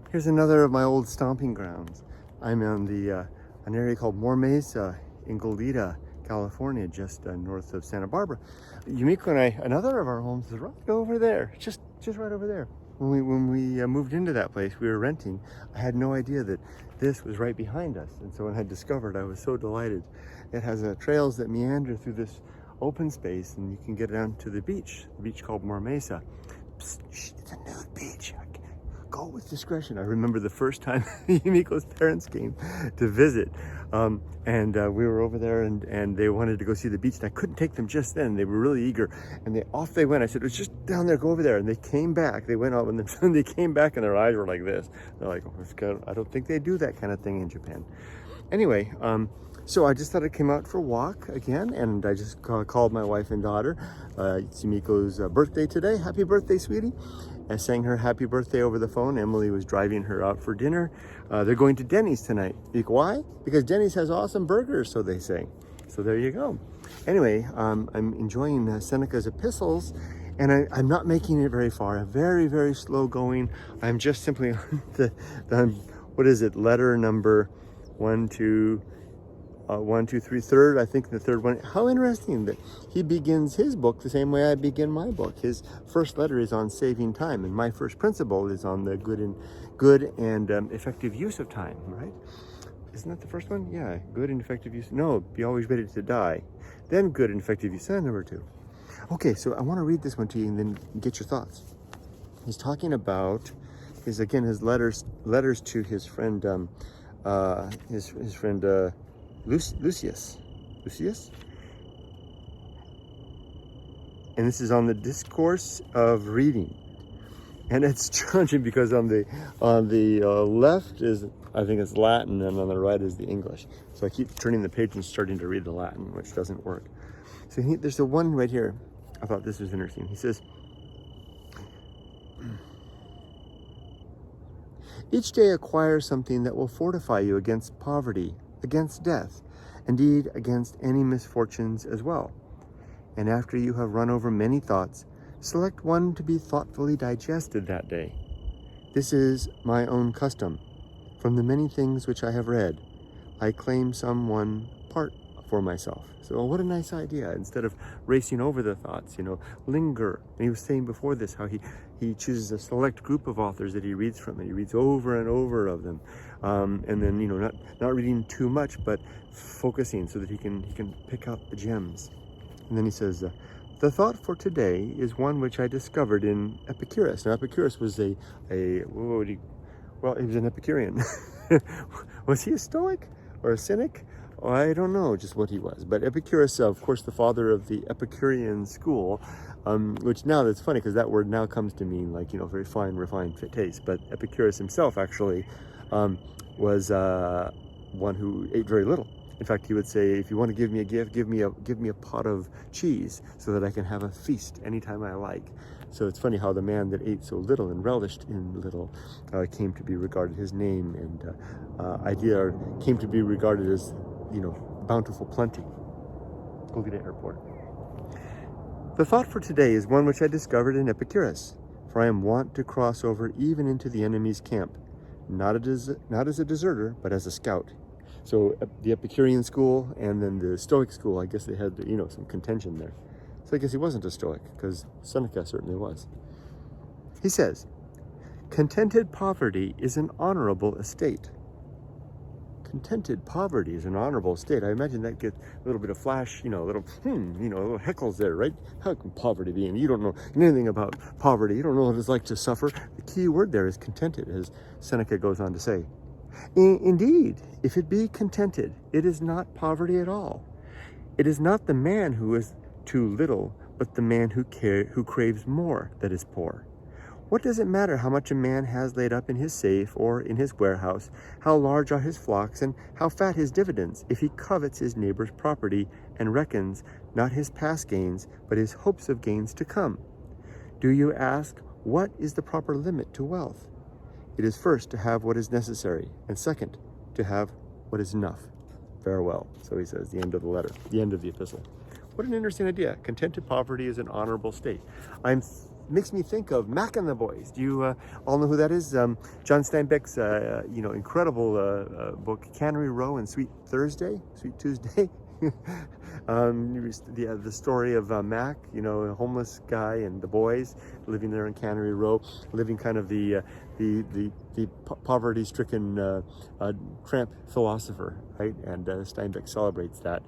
Here's another of my old stomping grounds. I'm on an area called Mesa in Goleta, California, just north of Santa Barbara. Yumiko and I, another of our homes is right over there, just right over there. When we moved into that place, we were renting. I had no idea that this was right behind us, and so when I discovered, I was so delighted. It has trails that meander through this open space, and you can get down to the beach called Mesa. Psst, shh, it's a nude beach. Go with discretion. I remember the first time Yumiko's parents came to visit, and we were over there, and they wanted to go see the beach, and I couldn't take them just then. They were really eager, and off they went. I said, it's just down there, go over there. And they came back. They went out, and then they came back, and their eyes were like this. They're like, oh, I don't think they do that kind of thing in Japan. Anyway, so I just thought I came out for a walk again, and I just called my wife and daughter. It's Yumiko's birthday today. Happy birthday, sweetie. I sang her happy birthday over the phone. Emily was driving her out for dinner. They're going to Denny's tonight. Why? Because Denny's has awesome burgers, so they say. So there you go. Anyway, I'm enjoying Seneca's epistles, and I'm not making it very far. I'm very, very slow going. I'm just simply on what is it, letter number 1, 2, 3, third. I think the third one. How interesting that he begins his book the same way I begin my book. His first letter is on saving time, and my first principle is on the good and effective use of time. Right? Isn't that the first one? Yeah, good and effective use. No, be always ready to die. Then good and effective use. Number 2. Okay, so I want to read this one to you and then get your thoughts. He's talking about his letters to his friend his friend Lucius, and this is on the discourse of reading, and it's challenging because on the left is, I think it's Latin, and on the right is the English. So I keep turning the page and starting to read the Latin, which doesn't work. So there's the one right here. I thought this was interesting. He says, each day acquire something that will fortify you against poverty, against death, indeed against any misfortunes as well. And after you have run over many thoughts, select one to be thoughtfully digested that day. This is my own custom. From the many things which I have read, I claim some one part for myself. So what a nice idea. Instead of racing over the thoughts, linger. And he was saying before this how he chooses a select group of authors that he reads from, and he reads over and over of them. And then, not reading too much, but focusing so that he can pick out the gems. And then he says, the thought for today is one which I discovered in Epicurus. Now, Epicurus was he was an Epicurean. Was he a Stoic or a Cynic? Oh, I don't know just what he was. But Epicurus, of course, the father of the Epicurean school, which now that's funny because that word now comes to mean like, very fine, refined taste. But Epicurus himself actually was one who ate very little. In fact, he would say, if you want to give me a gift, give me a pot of cheese so that I can have a feast anytime I like. So it's funny how the man that ate so little and relished in little came to be regarded, his name and idea came to be regarded as, bountiful plenty. Goleta Airport. The thought for today is one which I discovered in Epicurus, for I am wont to cross over even into the enemy's camp, not as a deserter, but as a scout. So the Epicurean school and then the Stoic school, I guess they had, some contention there. So I guess he wasn't a Stoic, because Seneca certainly was. He says, contented poverty is an honorable estate. Contented poverty is an honorable estate. I imagine that gets a little bit of flash, little heckles there, right? How can poverty be? And you don't know anything about poverty. You don't know what it's like to suffer. The key word there is contented, as Seneca goes on to say. Indeed, if it be contented, it is not poverty at all. It is not the man who is too little, but the man who craves more that is poor. What does it matter how much a man has laid up in his safe or in his warehouse, how large are his flocks, and how fat his dividends, if he covets his neighbor's property and reckons not his past gains, but his hopes of gains to come? Do you ask, what is the proper limit to wealth? It is first to have what is necessary, and second, to have what is enough. Farewell. So he says, the end of the letter, the end of the epistle. What an interesting idea. Contented poverty is an honorable state. I'm makes me think of Mac and the Boys. Do you all know who that is? John Steinbeck's incredible book, Cannery Row and Sweet Tuesday. The story of Mac, a homeless guy, and the boys living there in Cannery Row, living kind of the poverty-stricken tramp philosopher, right? And Steinbeck celebrates that.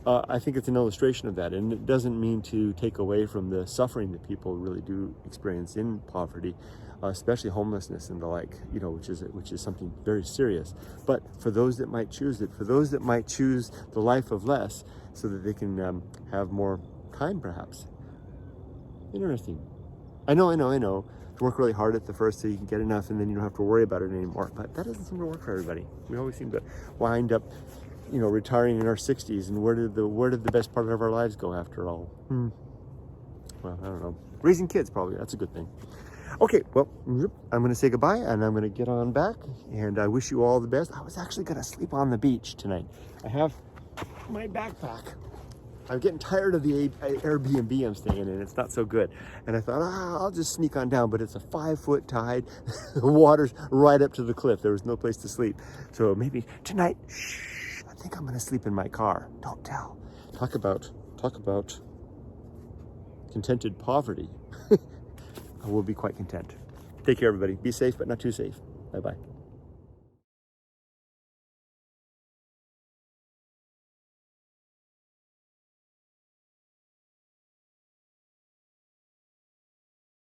I think it's an illustration of that, and it doesn't mean to take away from the suffering that people really do experience in poverty, especially homelessness and the like, which is something very serious. But for those that might choose it, for those that might choose the life of less, so that they can have more time, perhaps. Interesting. I know. To work really hard at the first so you can get enough, and then you don't have to worry about it anymore. But that doesn't seem to work for everybody. We always seem to wind up retiring in our 60s, and where did the best part of our lives go after all? Well, I don't know. Raising kids, probably. That's a good thing. Okay, well, I'm going to say goodbye, and I'm going to get on back, and I wish you all the best. I was actually going to sleep on the beach tonight. I have my backpack. I'm getting tired of the Airbnb I'm staying in. It's not so good. And I thought, I'll just sneak on down, but it's a 5-foot tide. The water's right up to the cliff. There was no place to sleep. So maybe tonight, I think I'm going to sleep in my car. Don't tell. Talk about contented poverty. I will be quite content. Take care, everybody. Be safe, but not too safe. Bye-bye.